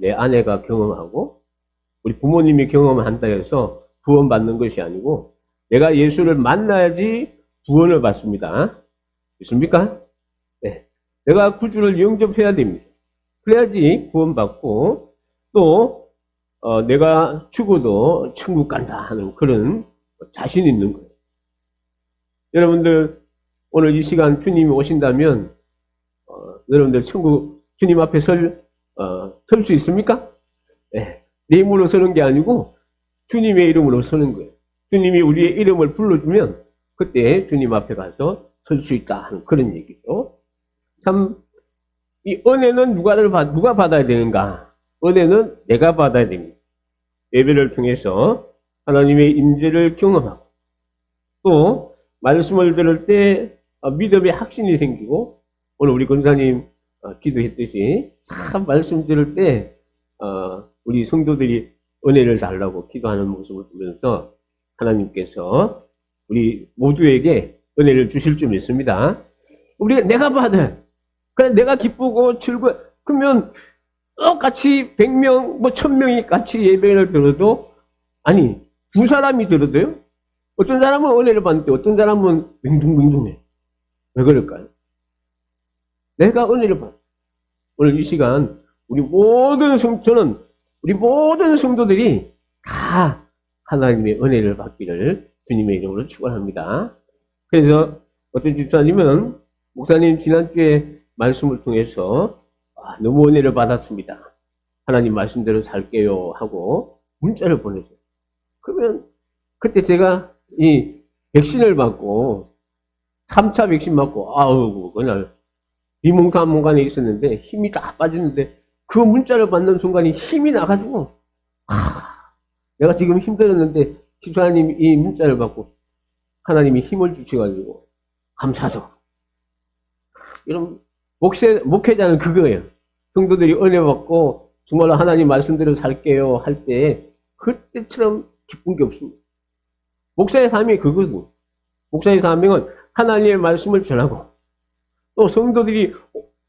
내 아내가 경험하고 우리 부모님이 경험한다 해서 구원받는 것이 아니고 내가 예수를 만나야지 구원을 받습니다. 있습니까? 네. 내가 구주를 영접해야 됩니다. 그래야지 구원받고 또 내가 죽어도 천국 간다 하는 그런 자신 있는 거예요. 여러분들 오늘 이 시간 주님이 오신다면 여러분들 천국 주님 앞에 설 수 있습니까? 네. 내 힘으로 서는 게 아니고 주님의 이름으로 서는 거예요. 주님이 우리의 이름을 불러주면 그때 주님 앞에 가서 설 수 있다 하는 그런 얘기죠. 참 이 은혜는 누가 받아야 되는가? 은혜는 내가 받아야 됩니다. 예배를 통해서 하나님의 임재를 경험하고 또 말씀을 들을 때 믿음의 확신이 생기고 오늘 우리 권사님 기도했듯이 참 말씀 들을 때 우리 성도들이 은혜를 달라고 기도하는 모습을 보면서 하나님께서 우리 모두에게 은혜를 주실 줄 믿습니다. 내가 받아요. 그래 내가 기쁘고 즐거워. 그러면 똑같이 100명, 1000명이 같이 예배를 들어도 아니 두 사람이 들어도요. 어떤 사람은 은혜를 받는데 어떤 사람은 맹둥맹둥해. 왜 그럴까요? 내가 은혜를 받아. 오늘 이 시간 우리 모든 성도들이 다 하나님의 은혜를 받기를 주님의 이름으로 축원합니다. 그래서 어떤 집사님은 목사님 지난주에 말씀을 통해서 너무 은혜를 받았습니다. 하나님 말씀대로 살게요 하고 문자를 보내줘요. 그러면 그때 제가 이 백신을 맞고 3차 백신 맞고 그날 비몽사몽간에 있었는데 힘이 다 빠졌는데 그 문자를 받는 순간에 힘이 나가지고 내가 지금 힘들었는데 집사님 이 문자를 받고 하나님이 힘을 주셔가지고 감사하죠. 이런 목회자는 그거예요. 성도들이 은혜 받고 정말로 하나님 말씀대로 살게요 할 때 그때처럼 기쁜 게 없습니다. 목사의 삶이 그거거든요. 목사의 사명은 하나님의 말씀을 전하고 또 성도들이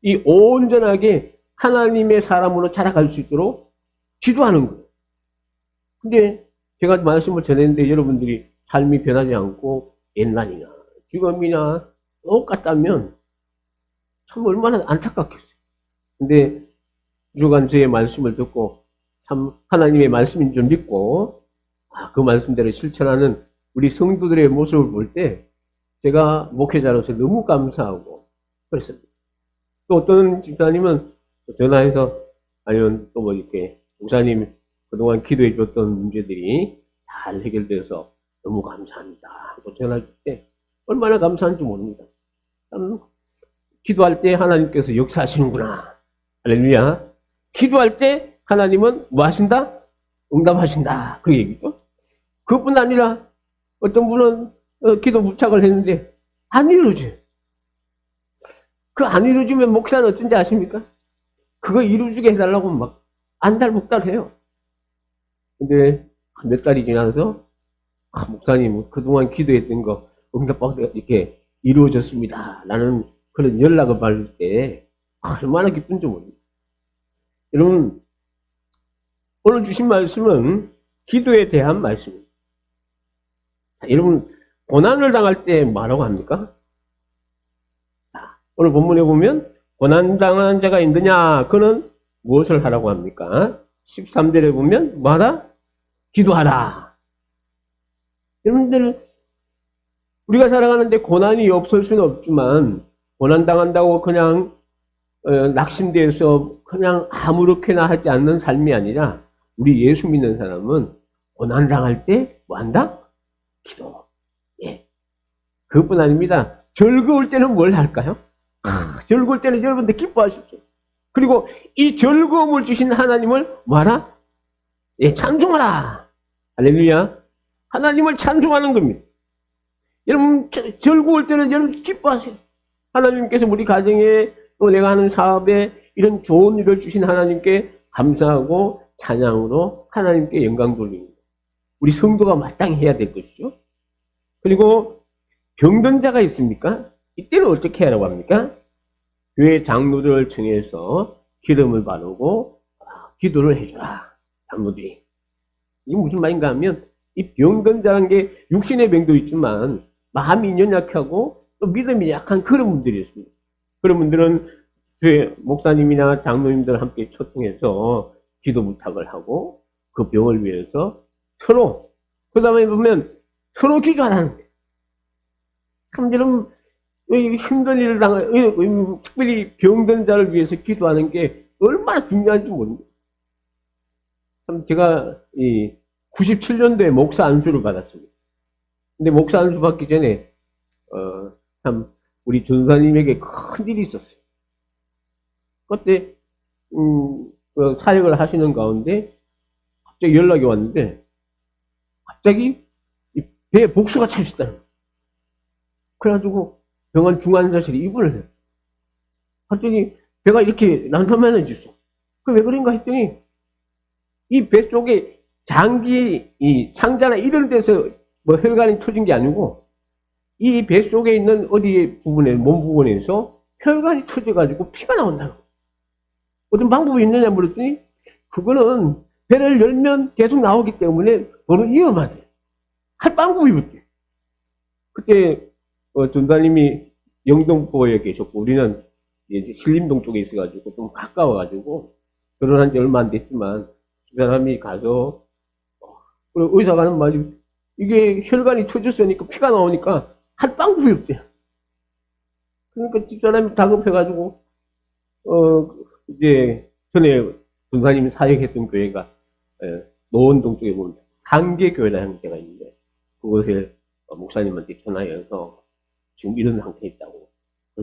이 온전하게 하나님의 사람으로 자라갈 수 있도록 지도하는 거예요. 근데 제가 말씀을 전했는데 여러분들이 삶이 변하지 않고 옛날이나 지금이나 똑같다면 참 얼마나 안타깝겠어요. 근데 주간 저의 말씀을 듣고 참 하나님의 말씀인 줄 믿고 그 말씀대로 실천하는 우리 성도들의 모습을 볼 때 제가 목회자로서 너무 감사하고 그렇습니다. 또 어떤 집사님은 전화해서 아니면 또 이렇게 목사님 그동안 기도해 줬던 문제들이 잘 해결돼서 너무 감사합니다 하고 전화 줄 때 얼마나 감사한지 모릅니다. 참 기도할 때 하나님께서 역사하시는구나. 할렐루야. 기도할 때 하나님은 뭐 하신다? 응답하신다. 그 얘기죠. 그것뿐 아니라 어떤 분은 기도 부탁을 했는데 안 이루어져요. 그 안 이루어지면 목사는 어쩐지 아십니까? 그거 이루어지게 해달라고 막 안달복달해요. 근데 몇 달이 지나서 목사님 그동안 기도했던 거 응답받아 이렇게 이루어졌습니다. 라는 그런 연락을 받을 때 얼마나 기쁜지 모릅니다. 여러분 오늘 주신 말씀은 기도에 대한 말씀입니다. 여러분 고난을 당할 때 뭐라고 합니까? 오늘 본문에 보면 고난당하는 자가 있느냐 그는 무엇을 하라고 합니까? 13절에 보면 뭐하라? 기도하라. 여러분들 우리가 살아가는데 고난이 없을 수는 없지만 고난당한다고 그냥 낙심돼서 그냥 아무렇게나 하지 않는 삶이 아니라 우리 예수 믿는 사람은 고난당할 때 뭐한다? 기도. 예. 그것뿐 아닙니다. 즐거울 때는 뭘 할까요? 즐거울 때는 여러분들 기뻐하십시오. 그리고 이 즐거움을 주신 하나님을 뭐하라? 예, 찬송하라. 할렐루야. 하나님을 찬송하는 겁니다. 여러분 즐거울 때는 여러분 기뻐하세요. 하나님께서 우리 가정에 또 내가 하는 사업에 이런 좋은 일을 주신 하나님께 감사하고 찬양으로 하나님께 영광 돌립니다. 우리 성도가 마땅히 해야 될 것이죠. 그리고 병든 자가 있습니까? 이때는 어떻게 하라고 합니까? 교회 장로들을 청해서 기름을 바르고 기도를 해주라. 장로들이. 이게 무슨 말인가 하면 이 병든 자라는 게 육신의 병도 있지만 마음이 연약하고 또 믿음이 약한 그런 분들이 있습니다. 그런 분들은 목사님이나 장로님들 함께 초청해서 기도 부탁을 하고 그 병을 위해서 서로, 그 다음에 보면 서로 기도하라는 거예요. 참 저는 힘든 일을 특별히 병든 자를 위해서 기도하는 게 얼마나 중요한지 모릅니다. 참 제가 97년도에 목사 안수를 받았습니다. 근데 목사 안수 받기 전에 참 우리 전사님에게 큰 일이 있었어요. 그때 사역을 하시는 가운데 갑자기 연락이 왔는데 갑자기 배에 복수가 차있다는 거예요. 그래가지고 병원 중환자실에 입원을 해요. 갑자기 배가 이렇게 난사만해졌어. 왜 그런가 했더니 이 배 속에 장기, 이 창자나 이런 데서 뭐 혈관이 터진 게 아니고 이 배 속에 있는 어디 부분에, 몸 부분에서 혈관이 터져가지고 피가 나온다고. 어떤 방법이 있느냐 물었더니 그거는 배를 열면 계속 나오기 때문에 너는 위험하대. 할 방법이 없대. 그때 전사님이 영등포에 계셨고 우리는 이제 신림동 쪽에 있어가지고 좀 가까워가지고 결혼한 지 얼마 안 됐지만 그 사람이 가서 의사가 하는 말이 이게 혈관이 터졌으니까 피가 나오니까 할 방법이 없대. 그러니까 집사람이 다급해가지고 이제 전에 전사님이 사역했던 교회가 노원동 쪽에 보면 단계교회라는 데가 있는데 그곳에 목사님한테 전화해서 지금 이런 상태에 있다고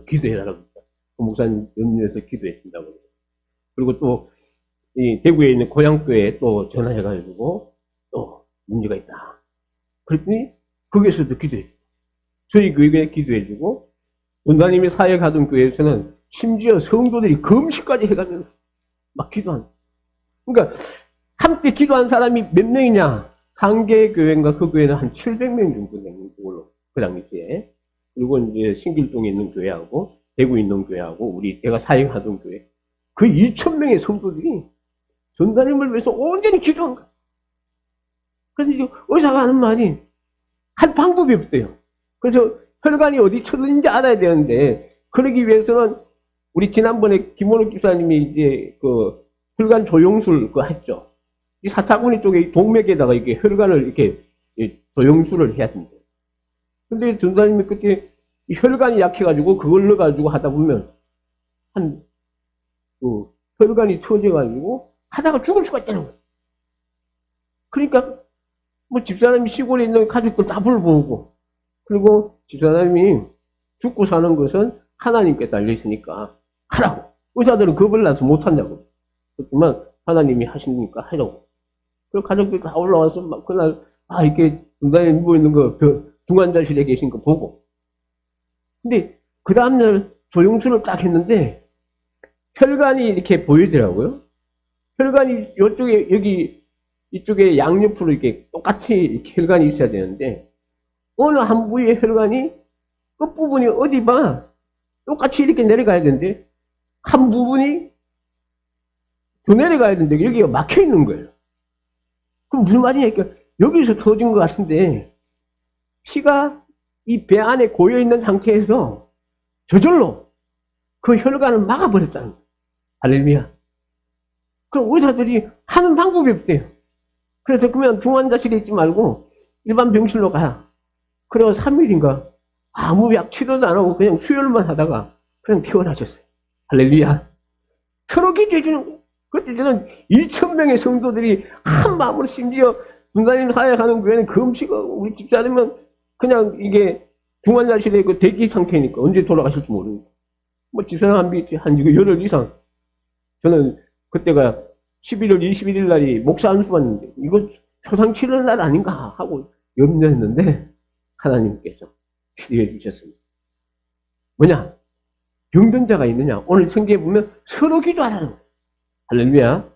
기도해달라고 합니다. 그 목사님 염려해서 기도했습니다. 그리고 또 이 대구에 있는 고향교회에 또 전화해가지고 또 문제가 있다. 그랬더니 거기에서도 기도했어요. 저희 교회에 기도해주고 원사님이 사역하던 교회에서는 심지어 성도들이 금식까지 해가면서 막 기도한. 그러니까 함께 기도한 사람이 몇 명이냐? 한계교회인가 그 교회는 한 700명 정도 되는 걸로 그 당시에. 그리고 이제 신길동에 있는 교회하고 대구에 있는 교회하고 우리 제가 사역하던 교회 그 2,000명의 성도들이 전사님을 위해서 온전히 기도한 거야. 그래서 이제 의사가 하는 말이 할 방법이 없대요. 그래서 혈관이 어디 쳐졌는지 알아야 되는데 그러기 위해서는 우리 지난번에 김원욱 집사님이 이제 그 혈관 조영술 그거 했죠. 이 사타구니 쪽에 동맥에다가 이렇게 혈관을 이렇게 조영술을 해야 된대요. 근데 전사님이 그때 이 혈관이 약해가지고 그걸 넣어가지고 하다 보면 혈관이 터져가지고 하다가 죽을 수가 있다는 거예요. 그러니까 뭐 집사람이 시골에 있는 가족들 다 불러보고 그리고 집사람이 죽고 사는 것은 하나님께 달려있으니까 하라고. 의사들은 겁을 나서 못한다고. 그렇지만 하나님이 하시니까 하라고. 그리고 가족들 다 올라와서 막 그날 이렇게 전사님 누워있는 거 중환자실에 계신 거 보고. 근데 그 다음날 조영술을 딱 했는데 혈관이 이렇게 보이더라고요. 혈관이 이쪽에 이쪽에 양옆으로 이렇게 똑같이 이렇게 혈관이 있어야 되는데 어느 한 부위의 혈관이 끝부분이 어디 봐 똑같이 이렇게 내려가야 되는데 한 부분이 더 내려가야 되는데 여기가 막혀 있는 거예요. 그럼 무슨 말이냐? 그러니까 여기서 터진 것 같은데 피가 이 배 안에 고여 있는 상태에서 저절로 그 혈관을 막아버렸다는 거예요. 할렐루야. 그럼 의사들이 하는 방법이 없대요. 그래서 그러면 중환자실에 있지 말고 일반 병실로 가라. 그래서 3일인가 아무 약 치료도 안 하고 그냥 수혈만 하다가 그냥 퇴원하셨어요. 할렐루야. 서로 기도해주는 거예요. 그때 저는 2,000명의 성도들이 한 마음으로 심지어 분단님 사역하는 교회는 금식하고 우리 집사람은 그냥 이게 중환자실에 그 대기 상태니까 언제 돌아가실지 모르니까. 뭐 집사람 한 열흘 이상. 저는 그때가 11월 21일 날이 목사 안수 받는데 이거 초상 치를 날 아닌가 하고 염려했는데 하나님께서 치료해 주셨습니다. 뭐냐? 병든 자가 있느냐? 오늘 성경에 보면 서로 기도하라는 거예요. 할렐루야.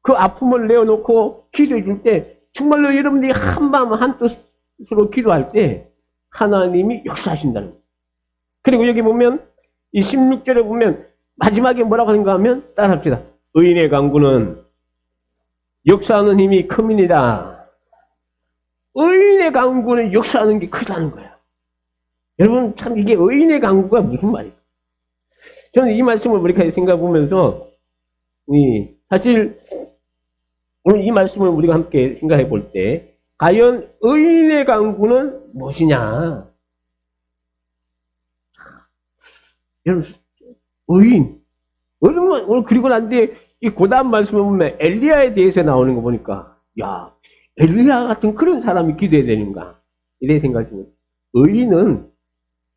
그 아픔을 내어놓고 기도해 줄 때 정말로 여러분들이 한 마음 한 뜻으로 기도할 때 하나님이 역사하신다는 거예요. 그리고 여기 보면 이 16절에 보면 마지막에 뭐라고 하는가 하면 따라합시다. 의인의 강구는 역사하는 힘이 큽니다. 의인의 강구는 역사하는 게 크다는 거야. 여러분, 참 이게 의인의 강구가 무슨 말이에요? 저는 이 말씀을 머리카락에 생각해 보면서 사실 오늘 이 말씀을 우리가 함께 생각해 볼 때 과연 의인의 강구는 무엇이냐? 여러분, 의인. 오늘 그리고 난 뒤에 이 고다음 말씀을 보면 엘리야에 대해서 나오는 거 보니까, 야, 엘리야 같은 그런 사람이 기도해야 되는가? 이래 생각이 듭니다. 의인은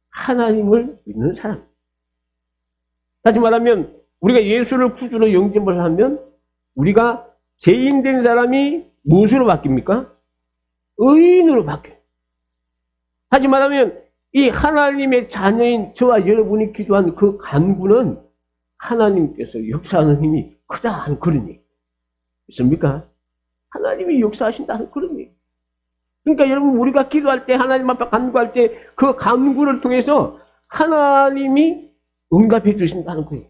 하나님을 믿는 사람. 다시 말하면, 우리가 예수를 구주로 영접을 하면, 우리가 죄인 된 사람이 무엇으로 바뀝니까? 의인으로 바뀌어요. 다시 말하면, 이 하나님의 자녀인 저와 여러분이 기도한 그 간구는 하나님께서 역사하는 힘이 크다는 그런 얘기. 있습니까? 하나님이 역사하신다는 그런 얘기. 그러니까 여러분, 우리가 기도할 때, 하나님 앞에 간구할 때, 그 간구를 통해서 하나님이 응답해 주신다는 거예요.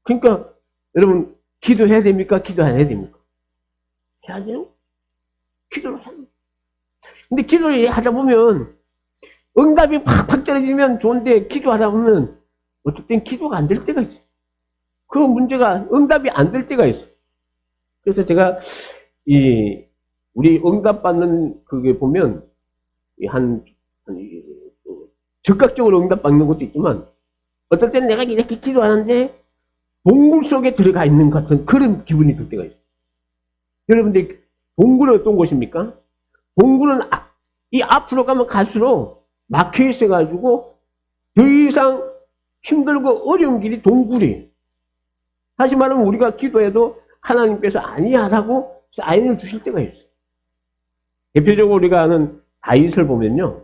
그러니까, 여러분, 기도해야 됩니까? 기도 안 해야 됩니까? 해야 돼요? 기도를 해야 됩니다. 근데 기도를 하다 보면, 응답이 팍팍 떨어지면 좋은데, 기도하다 보면, 어떨 땐 기도가 안 될 때가 있어요. 그 문제가 응답이 안 될 때가 있어요. 그래서 제가, 우리 응답받는 그게 보면, 즉각적으로 응답받는 것도 있지만, 어떨 때는 내가 이렇게 기도하는데, 동굴 속에 들어가 있는 것 같은 그런 기분이 들 때가 있어요. 여러분들, 동굴은 어떤 곳입니까? 동굴은 이 앞으로 가면 갈수록 막혀 있어가지고, 더 이상 힘들고 어려운 길이 동굴이에요. 다시 말하면 우리가 기도해도 하나님께서 아니하라고 사인을 주실 때가 있어요. 대표적으로 우리가 아는 다윗을 보면요.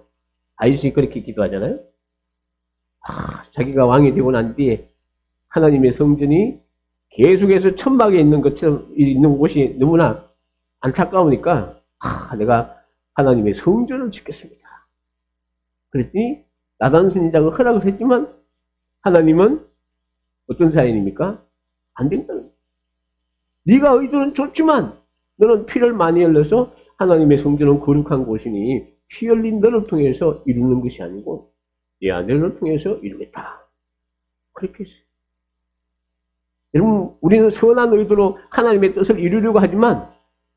다윗이 그렇게 기도하잖아요. 자기가 왕이 되고 난 뒤에 하나님의 성전이 계속해서 천막에 있는 것처럼 있는 곳이 너무나 안타까우니까 내가 하나님의 성전을 짓겠습니다. 그랬더니 나단 선지자가 허락을 했지만 하나님은 어떤 사인입니까? 안 된다는 거예요. 네가 의도는 좋지만 너는 피를 많이 흘려서 하나님의 성전은 거룩한 곳이니 피 흘린 너를 통해서 이루는 것이 아니고 네 아들을 통해서 이루겠다. 그렇게 했어요. 여러분, 우리는 선한 의도로 하나님의 뜻을 이루려고 하지만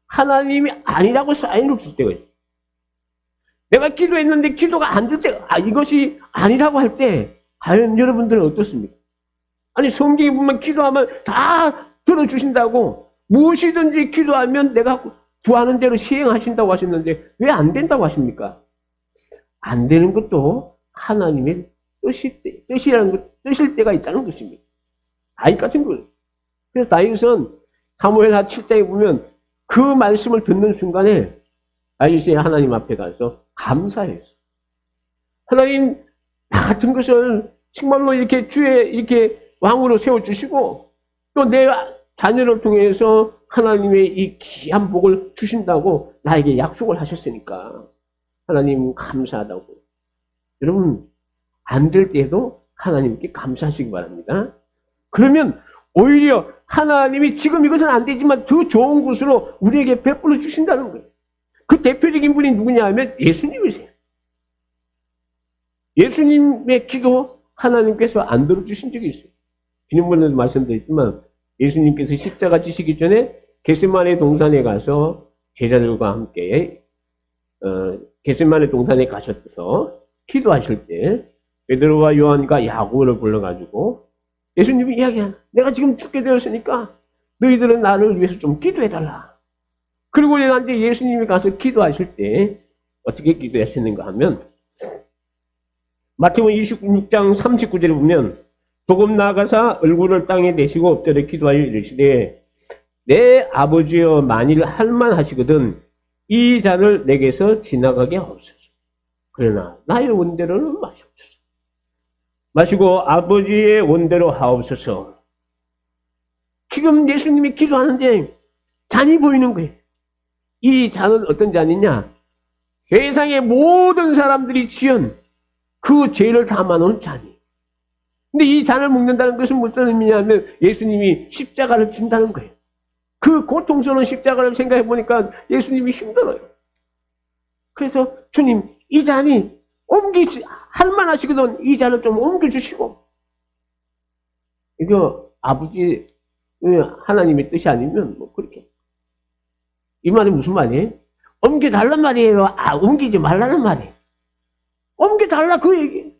하나님이 아니라고 사인을 줄 때가 있어요. 내가 기도했는데 기도가 안 될 때, 이것이 아니라고 할 때 과연 여러분들은 어떻습니까? 아니, 성경에 보면 기도하면 다 들어주신다고, 무엇이든지 기도하면 내가 구하는 대로 시행하신다고 하셨는데 왜 안 된다고 하십니까? 안 되는 것도 하나님의 뜻일 때가 있다는 것입니다. 다윗 같은 거예요. 그래서 다윗은 사무엘하 7장에 보면 그 말씀을 듣는 순간에 다윗이 하나님 앞에 가서 감사했어. 하나님, 나 같은 것을 정말로 이렇게 이렇게 왕으로 세워주시고 또 내 자녀를 통해서 하나님의 이 귀한 복을 주신다고 나에게 약속을 하셨으니까 하나님 감사하다고. 여러분, 안 될 때에도 하나님께 감사하시기 바랍니다. 그러면 오히려 하나님이 지금 이것은 안 되지만 더 좋은 것으로 우리에게 베풀어 주신다는 거예요. 그 대표적인 분이 누구냐 하면 예수님이세요. 예수님의 기도 하나님께서 안 들어주신 적이 있어요. 지난번에도 말씀드렸지만 예수님께서 십자가 지시기 전에 겟세마네 동산에 가서 제자들과 함께 겟세마네 동산에 가셔서 기도하실 때 베드로와 요한과 야고보를 불러가지고 예수님이 이야기하는, 내가 지금 죽게 되었으니까 너희들은 나를 위해서 좀 기도해달라. 그리고 나한테 예수님이 가서 기도하실 때 어떻게 기도하셨는가 하면 마태복음 26장 39절에 보면 조금 나아가사 얼굴을 땅에 대시고 엎드려 기도하여 이르시되 내 아버지여 만일 할만하시거든 이 잔을 내게서 지나가게 하옵소서. 그러나 나의 원대로는 마시옵소서. 마시고 아버지의 원대로 하옵소서. 지금 예수님이 기도하는데 잔이 보이는 거예요. 이 잔은 어떤 잔이냐? 세상의 모든 사람들이 지은 그 죄를 담아놓은 잔이. 근데 이 잔을 먹는다는 것은 무슨 의미냐면 예수님이 십자가를 진다는 거예요. 그 고통스러운 십자가를 생각해 보니까 예수님이 힘들어요. 그래서 주님, 이 잔이 할만하시거든. 이 잔을 좀 옮겨주시고. 이거 아버지 하나님의 뜻이 아니면 뭐 그렇게. 이 말이 무슨 말이에요? 옮겨달란 말이에요? 옮기지 말라는 말이에요. 옮겨달라 그 얘기.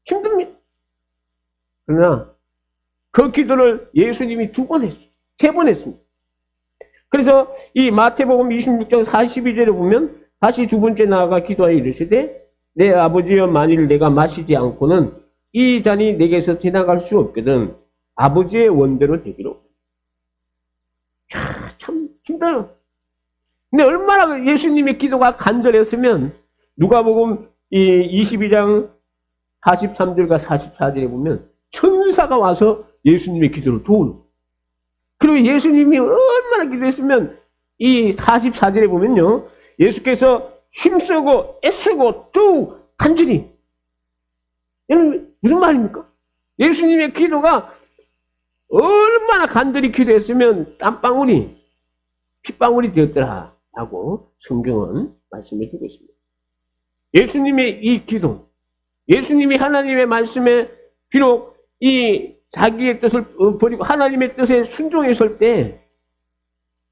힘듭니다. 그러나 그 기도를 예수님이 2번 했어요. 3번 했습니다. 그래서 이 마태복음 26장 42절에 보면 다시 2번째 나아가 기도하여 이르시되 내 아버지여 만일 내가 마시지 않고는 이 잔이 내게서 지나갈 수 없거든 아버지의 원대로 되기로. 참 힘들어요. 근데 얼마나 예수님의 기도가 간절했으면 누가복음 이 22장 43절과 44절에 보면 천사가 와서 예수님의 기도를 도우는. 그리고 예수님이 얼마나 기도했으면 이 44절에 보면요. 예수께서 힘쓰고 애쓰고 또 간절히. 여러분 무슨 말입니까? 예수님의 기도가 얼마나 간절히 기도했으면 땀방울이 핏방울이 되었더라 라고 성경은 말씀해 주고 있습니다. 예수님의 이 기도, 예수님이 하나님의 말씀에 비록 이 자기의 뜻을 버리고 하나님의 뜻에 순종했을 때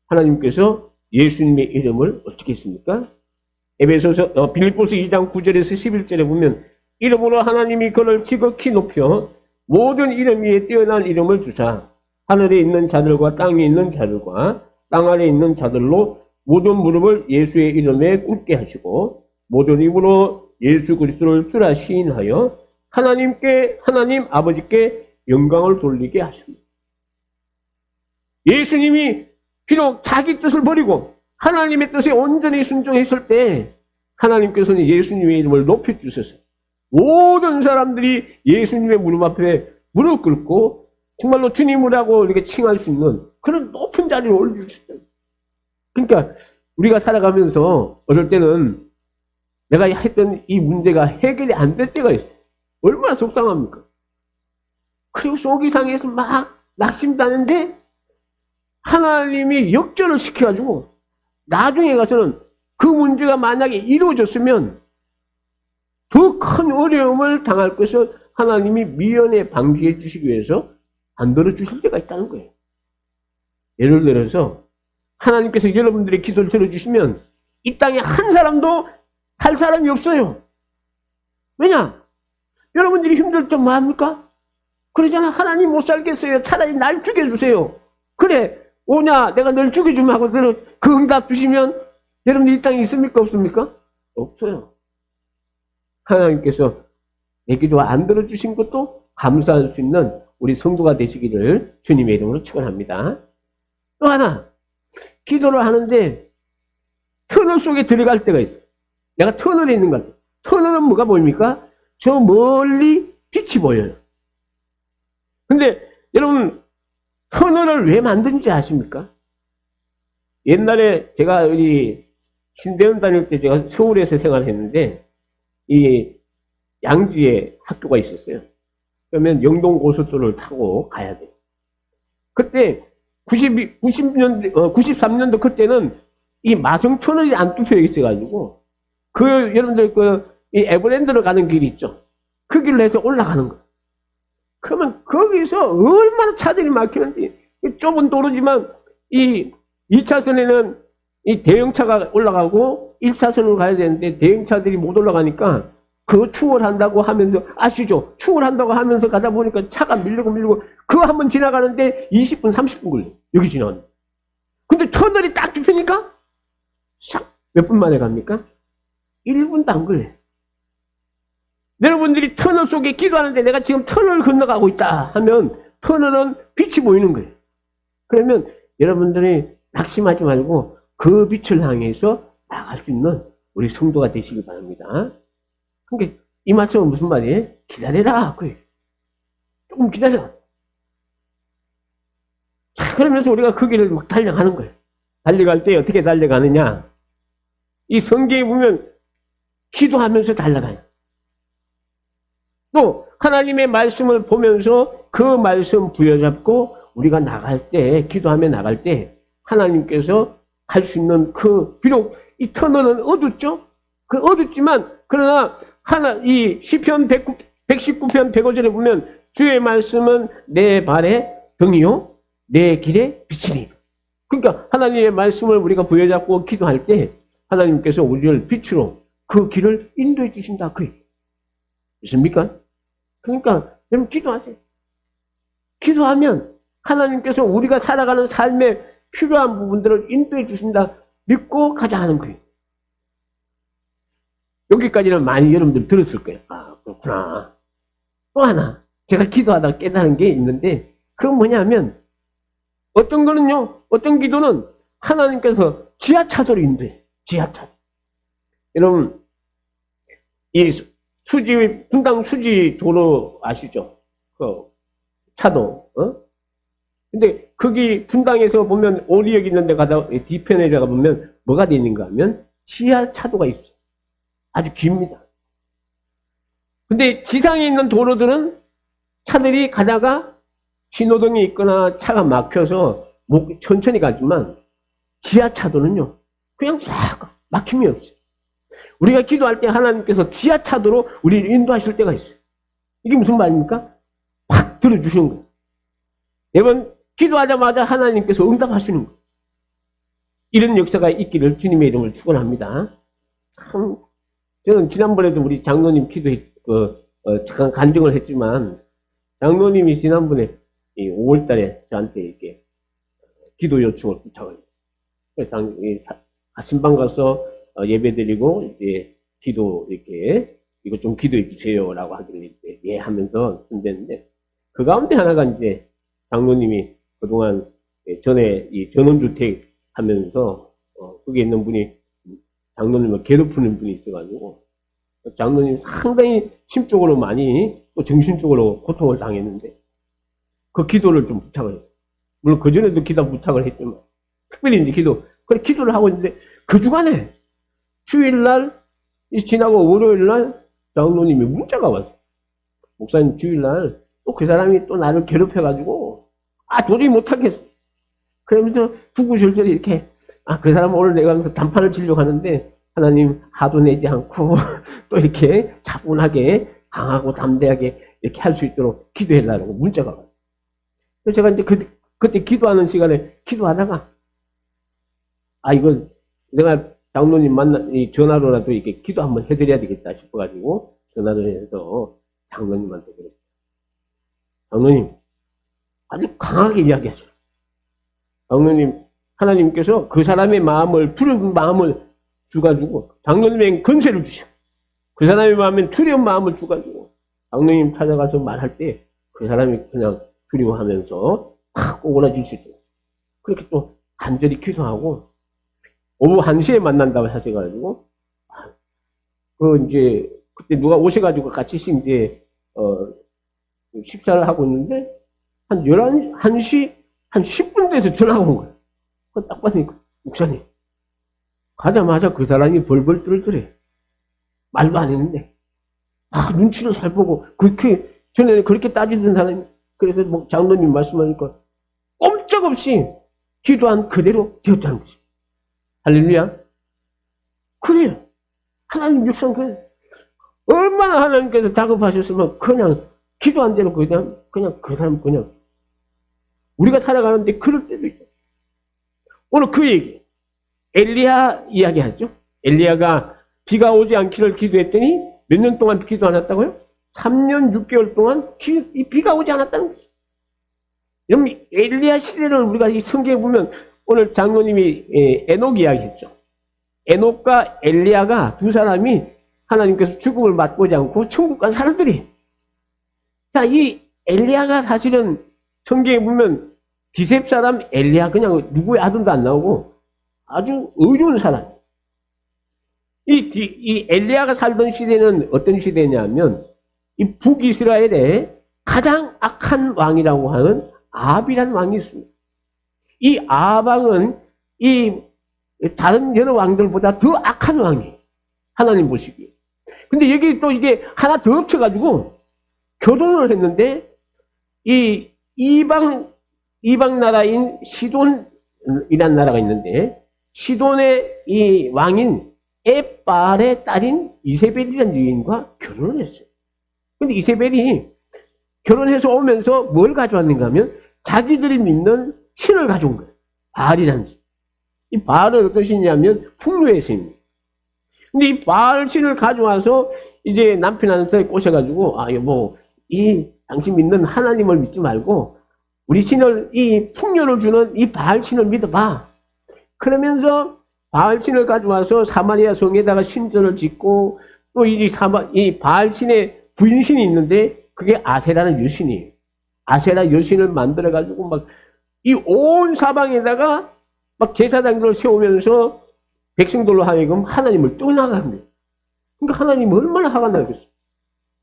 하나님께서 예수님의 이름을 어떻게 했습니까? 에베소서 빌립보서 2장 9절에서 11절에 보면 이름으로 하나님이 그를 지극히 높여 모든 이름 위에 뛰어난 이름을 주사 하늘에 있는 자들과 땅에 있는 자들과 땅 아래에 있는 자들로 모든 무릎을 예수의 이름에 꿇게 하시고 모든 입으로 예수 그리스도를 주라 시인하여 하나님 아버지께 영광을 돌리게 하십니다. 예수님이 비록 자기 뜻을 버리고 하나님의 뜻에 온전히 순종했을 때 하나님께서는 예수님의 이름을 높여주셔서 모든 사람들이 예수님의 무릎 앞에 무릎 꿇고 정말로 주님이라고 이렇게 칭할 수 있는 그런 높은 자리를 올려주셨어요. 그러니까 우리가 살아가면서 어떨 때는 내가 했던 이 문제가 해결이 안 될 때가 있어요. 얼마나 속상합니까? 그리고 속이 상해서 막 낙심다는데 하나님이 역전을 시켜가지고 나중에 가서는 그 문제가 만약에 이루어졌으면 더 큰 어려움을 당할 것을 하나님이 미연에 방지해 주시기 위해서 안 들어주실 때가 있다는 거예요. 예를 들어서 하나님께서 여러분들의 기도를 들어주시면 이 땅에 한 사람도 할 사람이 없어요. 왜냐? 여러분들이 힘들 때 뭐합니까? 그러잖아. 하나님 못 살겠어요. 차라리 날 죽여주세요. 그래. 오냐? 내가 널 죽여주면 하고 그 응답 주시면 여러분들 이 땅에 있습니까? 없습니까? 없어요. 하나님께서 내 기도 안 들어주신 것도 감사할 수 있는 우리 성도가 되시기를 주님의 이름으로 축원합니다. 또 하나, 기도를 하는데 터널 속에 들어갈 때가 있어요. 내가 터널에 있는 것 같아요. 터널은 뭐가 보입니까? 저 멀리 빛이 보여요. 근데 여러분 터널을 왜 만든지 아십니까? 옛날에 제가 우리 신대원 다닐 때 제가 서울에서 생활했는데 이 양지에 학교가 있었어요. 그러면 영동고속도로를 타고 가야 돼요. 그때 93년도 그때는 이 마성터널이 안 뚫려 있어가지고 여러분들 이 에버랜드로 가는 길이 있죠. 그 길로 해서 올라가는 거예요. 그러면 거기서 얼마나 차들이 막히는지 좁은 도로지만 이 2차선에는 이 대형차가 올라가고 1차선으로 가야 되는데 대형차들이 못 올라가니까 그 추월한다고 하면서 아시죠? 추월한다고 하면서 가다 보니까 차가 밀리고 그거 한번 지나가는데 20분 30분 걸려요. 여기 지나가는. 근데 터널이 딱 좁히니까 샥 몇 분 만에 갑니까? 1분도 안 걸려요. 여러분들이 터널 속에 기도하는데 내가 지금 터널을 건너가고 있다 하면 터널은 빛이 보이는 거예요. 그러면 여러분들이 낙심하지 말고 그 빛을 향해서 나갈 수 있는 우리 성도가 되시기 바랍니다. 그러니까 이 말씀은 무슨 말이에요? 기다려라. 그래. 조금 기다려. 자, 그러면서 우리가 그 길을 막 달려가는 거예요. 달려갈 때 어떻게 달려가느냐? 이 성경에 보면 기도하면서 달려가요. 또 하나님의 말씀을 보면서 그 말씀 부여잡고 우리가 나갈 때, 기도하며 나갈 때, 하나님께서 갈 수 있는 비록 이 터널은 어둡죠? 어둡지만, 그러나, 이 시편 119편 105절에 보면, 주의 말씀은 내 발에 등이요, 내 길에 빛이니. 그러니까, 하나님의 말씀을 우리가 부여잡고 기도할 때, 하나님께서 우리를 빛으로 그 길을 인도해 주신다. 있습니까? 그러니까, 여러분 기도하세요. 기도하면, 하나님께서 우리가 살아가는 삶에 필요한 부분들을 인도해 주신다. 믿고 가자 하는 거예요. 여기까지는 많이 여러분들 들었을 거예요. 아, 그렇구나. 또 하나, 제가 기도하다 깨달은 게 있는데, 그건 뭐냐면, 어떤 거는요, 어떤 기도는 하나님께서 지하차도로 인도해. 지하차도. 여러분, 이 분당 수지 도로 아시죠? 그 차도, 근데 거기 분당에서 보면 오리역 있는 데 가다 뒤편에 가 보면 뭐가 되어 있는가 하면 지하차도가 있어요. 아주 깁니다. 근데 지상에 있는 도로들은 차들이 가다가 신호등이 있거나 차가 막혀서 천천히 가지만 지하차도는요, 그냥 싹 막힘이 없어요. 우리가 기도할 때 하나님께서 지하차도로 우리를 인도하실 때가 있어요. 이게 무슨 말입니까? 확 들어주시는 거예요. 매번 기도하자마자 하나님께서 응답하시는 거예요. 이런 역사가 있기를 주님의 이름을 축원합니다. 참, 저는 지난번에도 우리 장로님 잠깐 간증을 했지만, 장로님이 지난번에 5월 달에 저한테 이렇게 기도 요청을 부탁을 했어요. 신방 가서 예배 드리고, 이제 기도 이거 좀 기도해 주세요라고 하길래 예 하면서 준비했는데, 그 가운데 하나가 이제 장로님이 그동안 전에 이 전원주택 하면서, 거기에 있는 분이 장로님을 괴롭히는 분이 있어가지고, 장로님 상당히 심적으로 많이 또 정신적으로 고통을 당했는데, 그 기도를 좀 부탁을 했어요. 물론 그전에도 기도 부탁을 했지만, 특별히 이제 그래 기도를 하고 있는데, 그 주간에 주일날, 지나고 월요일날 장로님이 문자가 왔어요. 목사님 주일날 또 그 사람이 또 나를 괴롭혀가지고, 도저히 못하겠어. 그러면서 구구절절히 이렇게, 그 사람 오늘 내가 하면서 단판을 치려고 하는데, 하나님 화도 내지 않고, 또 이렇게 차분하게, 강하고 담대하게 이렇게 할 수 있도록 기도해달라고 문자가 왔어요. 그래서 제가 이제 그때 기도하는 시간에 기도하다가, 이건 내가 장로님 전화로라도 이렇게 기도 한번 해드려야 되겠다 싶어가지고, 전화를 해서 장로님한테 그랬어요. 장로님, 아주 강하게 이야기하죠. 장로님, 하나님께서 그 사람의 두려운 마음을 주가지고, 장로님에게 건세를 주셔. 그 사람의 마음에 두려운 마음을 주가지고, 장로님 찾아가서 말할 때, 그 사람이 그냥 두려워하면서 확 오그라질 수 있어요. 그렇게 또 간절히 기도하고, 오후 1시에 만난다고 하셔가지고, 그때 누가 오셔가지고 같이 이제, 식사를 하고 있는데, 한 1시, 한 10분 돼서 전화가 온 거예요. 딱 봤으니까, 목사님. 가자마자 그 사람이 벌벌 떨더래. 말도 안 했는데. 눈치를 살보고, 전에 그렇게 따지던 사람이, 그래서 장로님 말씀하니까, 꼼짝없이 기도한 그대로 되었다는 거지. 할렐루야. 그래요. 하나님 육성 얼마나 하나님께서 작업하셨으면 그냥 기도한 대로 그냥 그 사람 우리가 살아가는데 그럴 때도 있어요. 오늘 그 얘기. 엘리야 이야기하죠. 엘리야가 비가 오지 않기를 기도했더니 몇 년 동안 기도 안 했다고요? 3년 6개월 동안 비가 오지 않았다는 거죠. 여러분, 엘리야 시대를 우리가 이 성경에 보면 오늘 장로님이 에녹 이야기했죠. 에녹과 엘리야가 두 사람이 하나님께서 죽음을 맛보지 않고 천국 간 사람들이. 자, 이 엘리야가 사실은 성경에 보면 기셉 사람 엘리야 그냥 누구의 아들도 안 나오고 아주 의로운 사람. 이 엘리야가 살던 시대는 어떤 시대냐면 이 북이스라엘에 가장 악한 왕이라고 하는 아합이라는 왕이 있습니다. 이 아합왕은 이 다른 여러 왕들보다 더 악한 왕이에요. 하나님 보시기에. 근데 여기 또 이게 하나 더 합쳐가지고 결혼을 했는데 이 이방 이방 나라인 시돈이라는 나라가 있는데, 시돈의 이 왕인 에발의 딸인 이세벨이라는 여인과 결혼을 했어요. 근데 이세벨이 결혼해서 오면서 뭘 가져왔는가 하면 자기들이 믿는 신을 가져온 거예요. 바알이라는 신. 이 바알은 어떤 신이냐면 풍요의 신입니다. 근데 이 바알 신을 가져와서 이제 남편한테 꼬셔가지고, 아, 여보, 당신 믿는 하나님을 믿지 말고 우리 신을, 이 풍요를 주는 이 바알 신을 믿어봐. 그러면서 바알 신을 가져와서 사마리아 성에다가 신전을 짓고, 또 이 바알 신의 부인신이 있는데 그게 아세라는 여신이에요. 아세라 여신을 만들어가지고 막 이 온 사방에다가 막 제사장들을 세우면서 백성들로 하여금 하나님을 떠나갑니다. 그러니까 하나님이 얼마나 화가 나겠어요.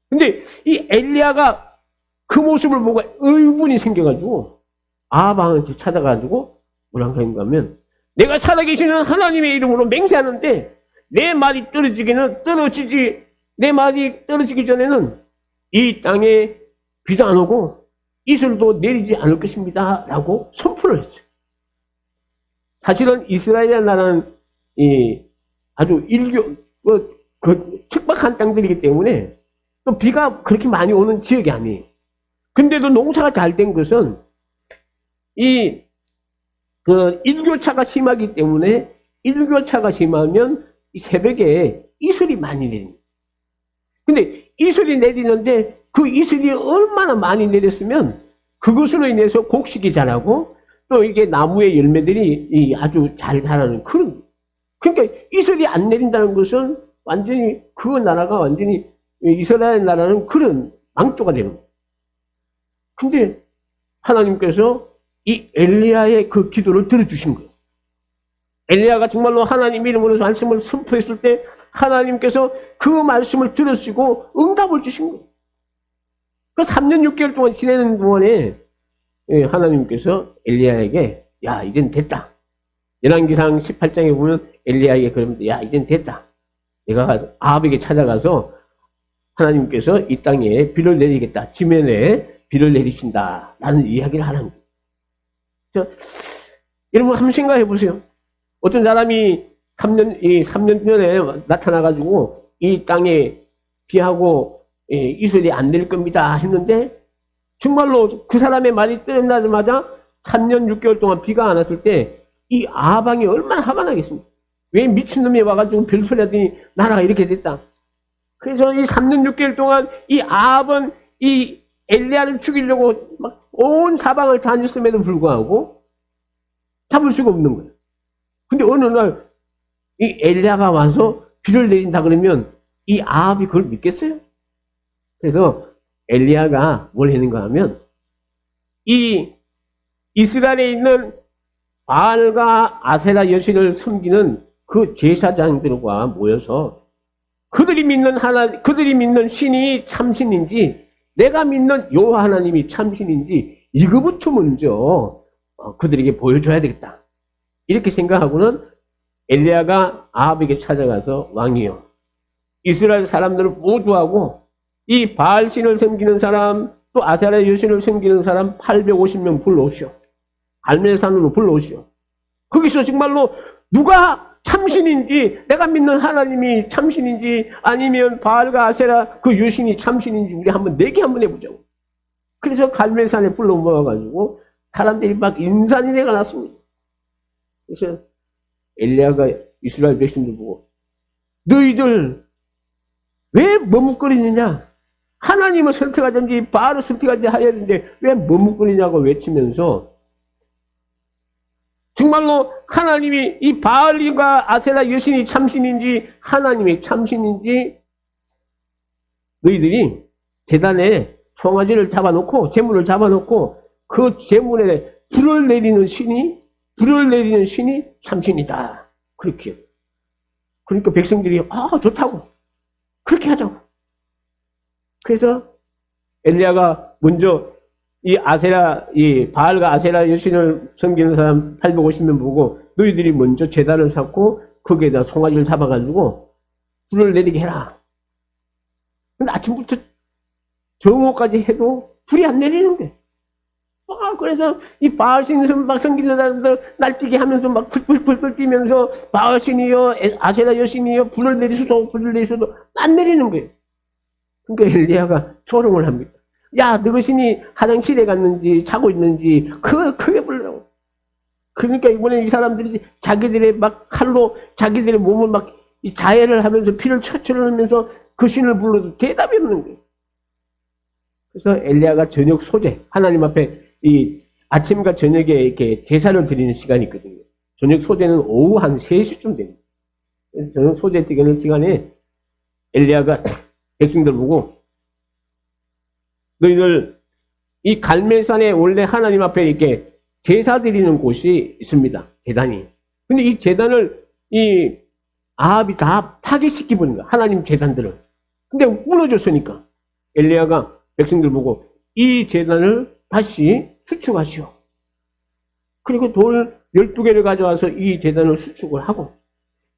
근데 이 엘리야가 그 모습을 보고 의문이 생겨가지고 아합한테 찾아가지고 뭐라고 했는가 하면, 내가 살아계시는 하나님의 이름으로 맹세하는데 내 말이 내 말이 떨어지기 전에는 이 땅에 비도 안 오고 이슬도 내리지 않을 것입니다 라고 선포를 했어요. 사실은 이스라엘 나라는 아주 척박한 땅들이기 때문에 또 비가 그렇게 많이 오는 지역이 아니에요. 근데도 농사가 잘 된 것은 일교차가 심하기 때문에, 일교차가 심하면 이 새벽에 이슬이 많이 내립니다. 근데 이슬이 내리는데 그 이슬이 얼마나 많이 내렸으면 그것으로 인해서 곡식이 자라고 또 이게 나무의 열매들이 아주 잘 자라는 그런. 그러니까 이슬이 안 내린다는 것은 완전히 그 나라가 완전히, 이스라엘 나라는 그런 망조가 되는 거예요. 근데 하나님께서 이 엘리야의 그 기도를 들어주신 거예요. 엘리야가 정말로 하나님 이름으로 말씀을 선포했을 때 하나님께서 그 말씀을 들으시고 응답을 주신 거예요. 그 3년 6개월 동안 지내는 동안에 하나님께서 엘리야에게, 야, 이젠 됐다. 열왕기상 18장에 보면 엘리야에게 그럽니다. 야, 이젠 됐다. 내가 아합에게 찾아가서 하나님께서 이 땅에 비를 내리겠다. 지면에 비를 내리신다. 라는 이야기를 하는 거예요. 여러분 한번 생각해 보세요. 어떤 사람이 3년 전에 나타나가지고 이 땅에 비하고 이슬이 안 내릴 겁니다 했는데, 정말로 그 사람의 말이 끝나자마자 3년 6개월 동안 비가 안 왔을 때 이 아합왕이 얼마나 화가 나겠습니까? 왜 미친놈이 와가지고 별소리 하더니 나라가 이렇게 됐다. 그래서 이 3년 6개월 동안 이 아합은 이 엘리야를 죽이려고 막 온 사방을 다녔음에도 불구하고 잡을 수가 없는 거예요. 근데 어느 날 이 엘리야가 와서 비를 내린다 그러면 이 아합이 그걸 믿겠어요? 그래서 엘리야가 뭘 했는가 하면, 이 이스라엘에 있는 바알과 아세라 여신을 섬기는 그 제사장들과 모여서 그들이 믿는 신이 참신인지, 내가 믿는 여호와 하나님이 참신인지 이거부터 먼저 그들에게 보여줘야 되겠다. 이렇게 생각하고는 엘리야가 아합에게 찾아가서, 왕이요, 이스라엘 사람들을 모두하고 이 바알 신을 섬기는 사람, 또 아세라 여신을 섬기는 사람 850명 불러오시오. 갈멜산으로 불러오시오. 거기서 정말로 누가 참신인지, 내가 믿는 하나님이 참신인지 아니면 바알과 아세라 그 여신이 참신인지 우리 한번 내기 한번 해보자고. 그래서 갈멜산에 불러 모아가지고 사람들이 막 인산이 내가 났습니다. 그래서 엘리야가 이스라엘 백성들 보고, 너희들 왜 머뭇거리느냐? 하나님을 선택하든지 바알을 선택하든지 하여야 되는데 왜 머뭇거리냐고 외치면서, 정말로 하나님이 이 바알과 아세라 여신이 참신인지 하나님이 참신인지 너희들이 제단에 송아지를 잡아놓고 제물을 잡아놓고 그 제물에 불을 내리는 신이 참신이다. 그렇게. 그러니까 백성들이 좋다고. 그렇게 하자고. 그래서 엘리야가 먼저 이 바알과 아세라 여신을 섬기는 사람 850명 보고, 너희들이 먼저 제단을 쌓고 거기에다 송아지를 잡아가지고 불을 내리게 해라. 근데 아침부터 정오까지 해도 불이 안 내리는 거예요. 그래서 이 바알신을 막 성길에다가 날뛰게 하면서 막 풀풀풀 뛰면서 바알신이여 아세라 여신이여 불을 내리소서 불을 내리소서 안 내리는 거예요. 그러니까 엘리야가 조롱을 합니다. 야, 너것이니 화장실에 갔는지 자고 있는지 크게 불러라고. 그러니까 이번에 이 사람들이 자기들의 막 칼로 자기들의 몸을 막 자해를 하면서 피를 철철 흘리면서 그 신을 불러도 대답이 없는 거예요. 그래서 엘리야가 저녁 소제, 하나님 앞에 이 아침과 저녁에 이렇게 제사를 드리는 시간이 있거든요. 저녁 소제는 오후 한 3시쯤 됩니다. 그래서 저녁 소제 드리는 시간에 엘리야가 백성들 보고 너희들 이 갈멜산에 원래 하나님 앞에 이렇게 제사 드리는 곳이 있습니다. 제단이. 근데 이 제단을 이 아합이 다 파괴시켜 버린 거야. 하나님 제단들을. 근데 무너졌으니까 엘리야가 백성들 보고 이 제단을 다시 수축하시오. 그리고 돌 12개를 가져와서 이 제단을 수축을 하고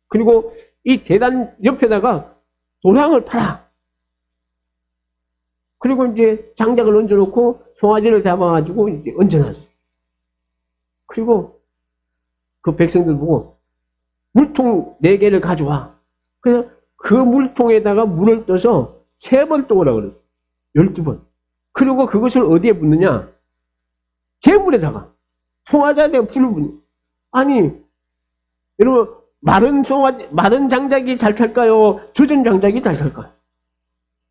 그리고 이 제단 옆에다가 도량을 팔아. 그리고 이제 장작을 얹어놓고 송아지를 잡아가지고 이제 얹어놨어. 그리고 그 백성들 보고 물통 4개를 가져와. 그래서 그 물통에다가 물을 떠서 3번 떠오라 그랬어. 12번. 그리고 그것을 어디에 붓느냐? 재물에다가. 송아지한테 불을 붓는. 아니, 여러분, 마른 장작이 잘 탈까요? 젖은 장작이 잘 탈까요?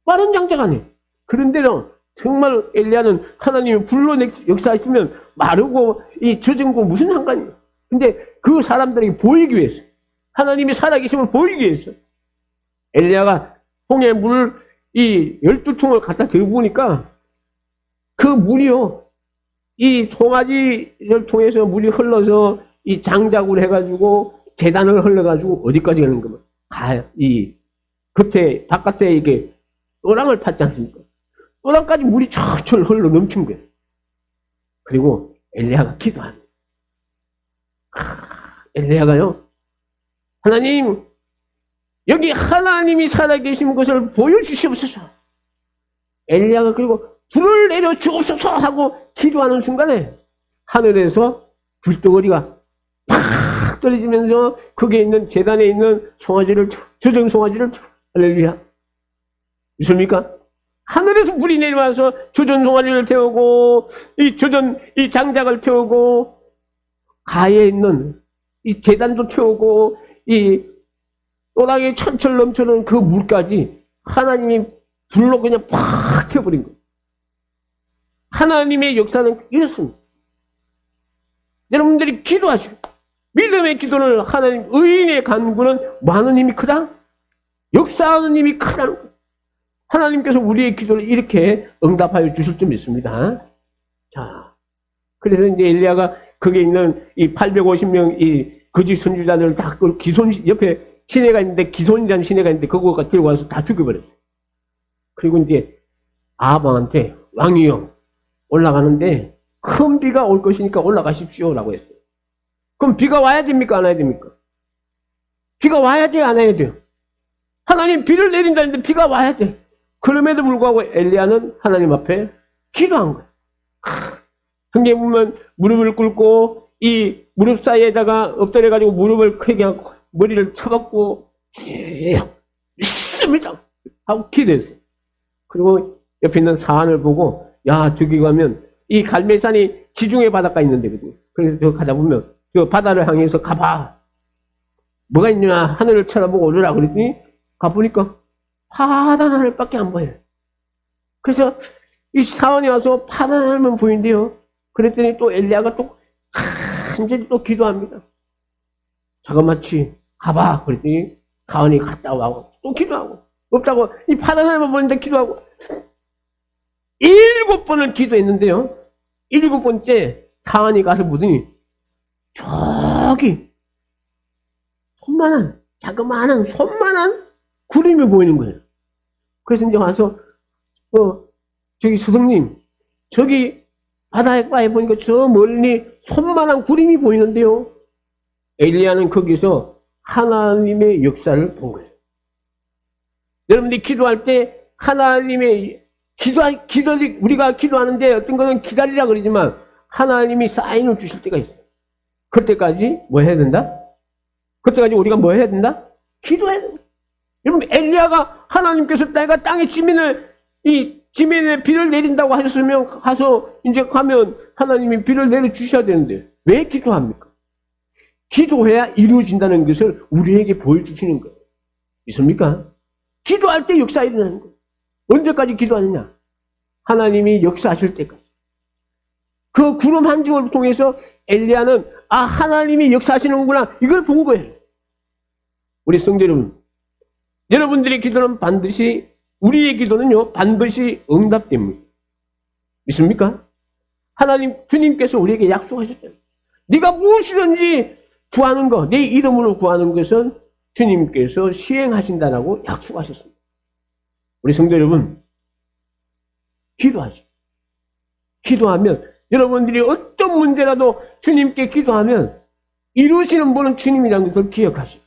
마른 장작 아니에요. 그런데도 정말 엘리야는 하나님이 불로 역사하시면 마르고 이 젖은 거 무슨 상관이에요? 근데 그 사람들에게 보이기 위해서 하나님이 살아계심을 보이기 위해서 엘리야가 통에 물을 이 12통을 갖다 들어보니까 그 물이요 이 송아지를 통해서 물이 흘러서 이 장작으로 해가지고 재단을 흘러가지고 어디까지 가는 거면 이 겉에 바깥에 이게 또랑을 탔지 않습니까? 또랑까지 물이 철철 흘러 넘친 거예요. 그리고 엘리야가 기도합니다. 엘리야가요 하나님 여기 하나님이 살아계신 것을 보여주시옵소서. 엘리야가 그리고 불을 내려 주옵소서 하고 기도하는 순간에 하늘에서 불덩어리가 팍 떨어지면서 거기에 있는 제단에 있는 송아지를 젖은 송아지를 할렐루야 있습니까? 하늘에서 불이 내려와서 젖은 송아지를 태우고 이 젖은 이 장작을 태우고 가에 있는 이 제단도 태우고 이 또랑에 철철 넘쳐는 그 물까지 하나님이 불로 그냥 팍 태워버린 거예요. 하나님의 역사는 이렇습니다. 여러분들이 기도하시고 믿음의 기도를 하나님 의인의 간구는 많은 힘이 크다? 역사하는 힘이 크다는 거예요. 하나님께서 우리의 기도를 이렇게 응답하여 주실 줄 믿습니다. 자, 그래서 이제 엘리야가 거기에 있는 이 850명 이 거짓 선지자들을 다 그 기손 옆에 시내가 있는데 기손이라는 시내가 있는데 그거가 들고 와서 다 죽여버렸어요. 그리고 이제 아합왕한테 왕이요 올라가는데 큰 비가 올 것이니까 올라가십시오라고 했어요. 그럼 비가 와야 됩니까 안 와야 됩니까? 비가 와야 돼요 안 와야 돼요? 하나님 비를 내린다는데 비가 와야 돼. 그럼에도 불구하고 엘리야는 하나님 앞에 기도한 거예요. 성경에 보면 무릎을 꿇고 이 무릎 사이에다가 엎드려가지고 무릎을 크게 하고 머리를 쳐박고 있습니다 하고 기도했어요. 그리고 옆에 있는 사안을 보고 야 저기 가면 이 갈멜산이 지중해 바닷가 있는 데거든요. 그래서 저 가다 보면 저 바다를 향해서 가봐. 뭐가 있냐 하늘을 쳐다보고 오르라 그랬더니 가보니까 파란 하늘밖에 안 보여요. 그래서 이 사원이 와서 파란 하늘만 보인대요. 그랬더니 또 엘리야가 또 완전히 또 기도합니다. 자그마치 가봐. 그랬더니 가은이 갔다 와고 또 기도하고 없다고 이 파란 하늘만 보는데 기도하고 7번을 기도했는데요. 7번째 가은이 가서 보더니 저기 손만한 자그마한 손만한 구름이 보이는 거예요. 그래서 이제 와서 저기 스승님 저기 바다에 보니까 저 멀리 손만한 구름이 보이는데요. 엘리야는 거기서 하나님의 역사를 본 거예요. 여러분들이 기도할 때 하나님의 우리가 기도하는데 어떤 것은 기다리라 그러지만 하나님이 사인을 주실 때가 있어요. 그때까지 뭐 해야 된다? 그때까지 우리가 뭐 해야 된다? 기도해야 된다. 여러분, 엘리야가 하나님께서 내가 땅에 지면에 비를 내린다고 하셨으면 가서 이제 가면 하나님이 비를 내려 주셔야 되는데 왜 기도합니까? 기도해야 이루어진다는 것을 우리에게 보여주시는 거예요. 있습니까? 기도할 때 역사 일어나는 거예요. 언제까지 기도하느냐? 하나님이 역사하실 때까지. 그 구름 한 줄을 통해서 엘리야는 하나님이 역사하시는구나 이걸 본 거예요. 우리 성도 여러분, 여러분들의 기도는 반드시 우리의 기도는요 반드시 응답됩니다. 믿습니까? 하나님 주님께서 우리에게 약속하셨잖아요. 네가 무엇이든지 구하는 거, 내 이름으로 구하는 것은 주님께서 시행하신다라고 약속하셨습니다. 우리 성도 여러분, 기도하죠. 기도하면 여러분들이 어떤 문제라도 주님께 기도하면 이루시는 분은 주님이라는 것을 기억하시죠.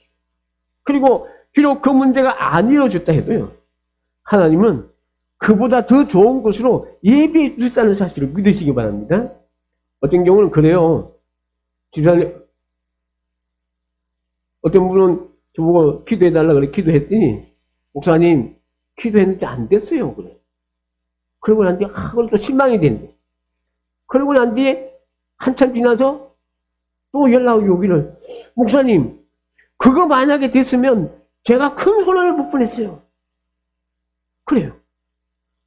그리고 비록 그 문제가 안 이루어졌다 해도요, 하나님은 그보다 더 좋은 것으로 예비해 주셨다는 사실을 믿으시기 바랍니다. 어떤 경우는 그래요. 주변에 어떤 분은 저보고 기도해달라 그래 기도했더니 목사님 기도했는데 안 됐어요 그래. 그러고 난 뒤에 그걸 또 실망이 된대. 그러고 난 뒤에 한참 지나서 또 연락이 오기를 목사님 그거 만약에 됐으면 제가 큰 손해를 볼 뻔했어요. 그래요.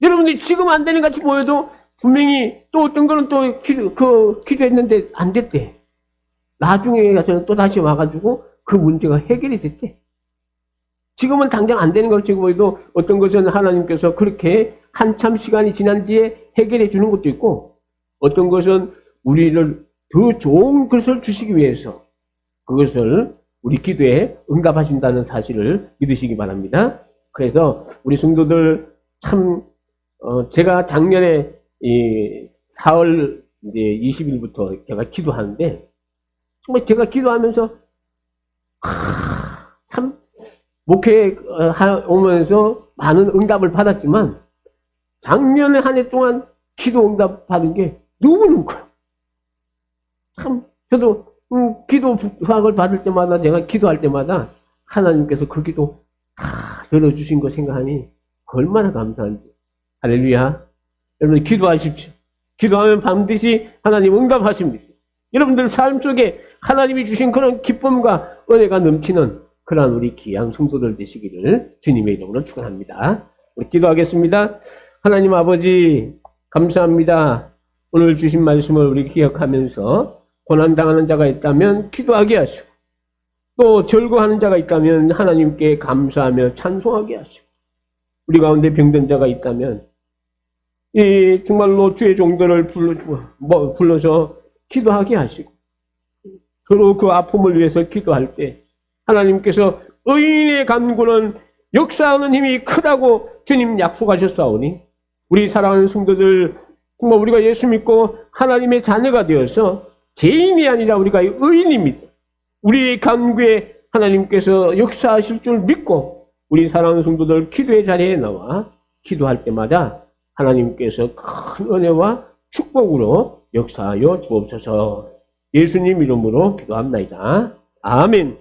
여러분들이 지금 안 되는 것 같이 보여도 분명히 또 어떤 거는 또 기도했는데 안 됐대. 나중에 가서는 또 다시 와가지고 그 문제가 해결이 됐대. 지금은 당장 안 되는 것처럼 보여도 어떤 것은 하나님께서 그렇게 한참 시간이 지난 뒤에 해결해 주는 것도 있고 어떤 것은 우리를 더 좋은 것을 주시기 위해서 그것을 우리 기도에 응답하신다는 사실을 믿으시기 바랍니다. 그래서 우리 성도들 참 제가 작년에 4월 이제 20일부터 제가 기도하는데 정말 제가 기도하면서 참 목회 오면서 많은 응답을 받았지만 작년에 한 해 동안 기도 응답 받은 게 너무너무 커요. 참 저도 기도 부학을 받을 때마다 제가 기도할 때마다 하나님께서 그 기도 다 들어주신 거 생각하니 얼마나 감사한지. 할렐루야. 여러분 기도하십시오. 기도하면 반드시 하나님 응답하십니다. 여러분들 삶 속에 하나님이 주신 그런 기쁨과 은혜가 넘치는 그러한 우리 귀한 성도들 되시기를 주님의 이름으로 축원합니다. 우리 기도하겠습니다. 하나님 아버지 감사합니다. 오늘 주신 말씀을 우리 기억하면서 고난당하는 자가 있다면 기도하게 하시고 또 절거하는 자가 있다면 하나님께 감사하며 찬송하게 하시고 우리 가운데 병든 자가 있다면 정말로 주의 종들을 불러서 기도하게 하시고 서로 그 아픔을 위해서 기도할 때 하나님께서 의인의 간구는 역사하는 힘이 크다고 주님 약속하셨사오니 우리 사랑하는 성도들 정말 우리가 예수 믿고 하나님의 자녀가 되어서 죄인이 아니라 우리가 의인입니다. 우리의 간구에 하나님께서 역사하실 줄 믿고 우리 사랑하는 성도들 기도의 자리에 나와 기도할 때마다 하나님께서 큰 은혜와 축복으로 역사하여 주옵소서. 예수님 이름으로 기도합니다. 아멘.